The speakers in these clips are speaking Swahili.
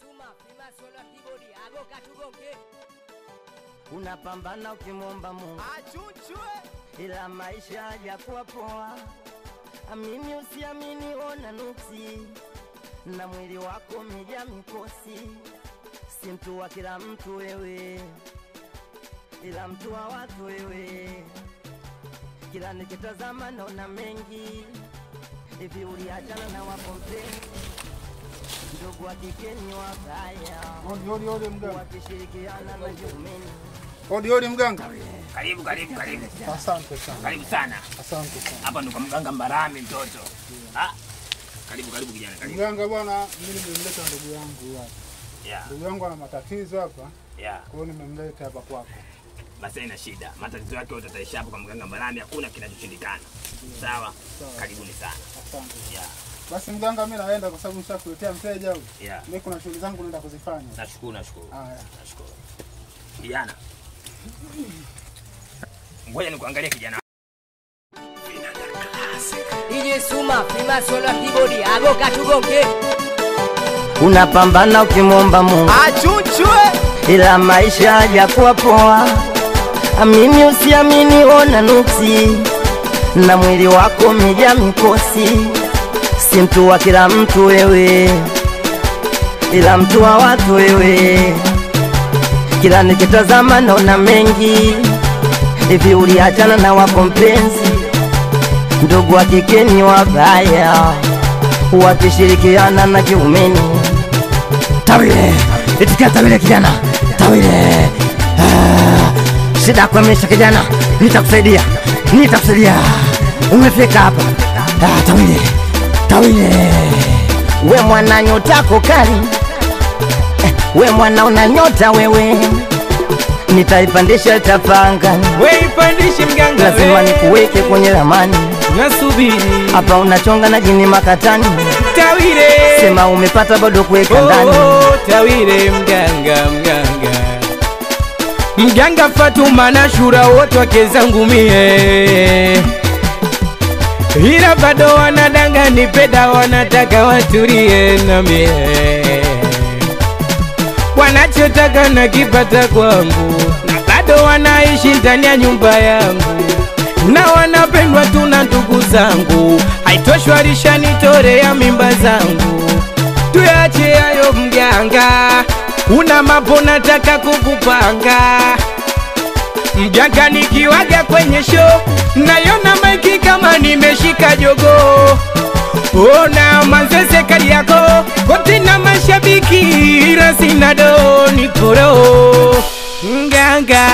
Suma, Fima Sola Kibodi, Ago Katugonge. Unapambana ukimwomba Mungu achuchwe, ila maisha hayakuwa poa. Amini usiamini, ona nuksi na mwili wako umejaa mikosi. Si mtu wa kila mtu wewe, ila mtu wa watu wewe. Kila nikitazama naona mengi, hivi uliachana na wako mpenzi? Ndugu wa kike ni wabaya, Odi mganga. wakishirikiana na jumeni. Odi mganga. karibu. Asante sana. Karibu sana. Asante sana. Hapa ndo kwa mganga Mbarami mtoto. Karibu kijana, karibu. Mganga bwana, mimi nimemleta ndugu yangu hapa. Yeah. Ndugu yangu ana matatizo hapa. Yeah. Kwa hiyo nimemleta hapa kwako. Basi ina shida. Matatizo yake yote ataisha hapo kwa mganga Mbarami, hakuna kinachoshindikana. Sawa? Karibuni sana. Asante. Yeah. Basi mganga, mimi naenda kwa sababu nishakuletea mteja huyu. Yeah. Mimi kuna shughuli zangu naenda kuzifanya. Nashukuru. Haya. Nashukuru. Kijana. Ngoja nikuangalie kijana. DJ Suma, Fima Sola Kibodi, Ago Katugonge. Unapambana ukimwomba Mungu Achuchwe, ila maisha hayakuwa poa. Amini usiamini, ona nuksi na mwili wako umejaa mikosi. Si mtu wa kila mtu wewe, ila mtu wa watu wewe. Kila nikitazama naona mengi, hivi uliachana na wako mpenzi? Ndugu wa kike ni wabaya, wakishirikiana na kiumeni. Tawile, itikia tawile kijana, tawile. Shida kwa maisha kijana, nitakusaidia. Umefika hapa. Tawile. We mwana nyota kokali, we mwana una nyota wewe. Nitaipandisha tapanga, we ipandishe mganga, lazima nikuweke kwenye ramani. Nasubiri hapa unachonga na jini makatani. Tawile, sema umepata bado kuweka ndani. Tawile mganga Fatuma na Shura wote wake zangu mie, ila bado wanadanga nipeda, wanataka waturie na mie. Wanachotaka na kipata kwangu, na bado wanaishi ndani ya nyumba yangu, na wanapendwa tu na ndugu zangu. Haitoshwa lishanitorea mimba zangu. Tuache hayo mganga, una mambo nataka kukupanga. Mganga nikiwaga kwenye show, nayona maiki kama nimeshika jogo. Ona Manzese Kariako, kote na mashabiki, rasina do nikoro. Mganga,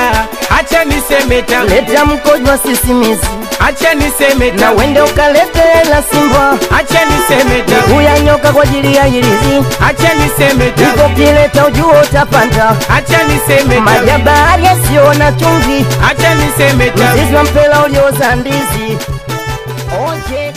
acha niseme tamu, leta mkojo sisimizi, acha niseme tamu, na wende ukalete la Simba, acha niseme tamu, uya nyoka kwa ajili ya ilizi, acha niseme tamu, iko kileta ujua utapanda, acha niseme tamu, majabari yasiyo na chumvi, acha niseme tamu, mzizi wa mpela ulioza ndizi. Oje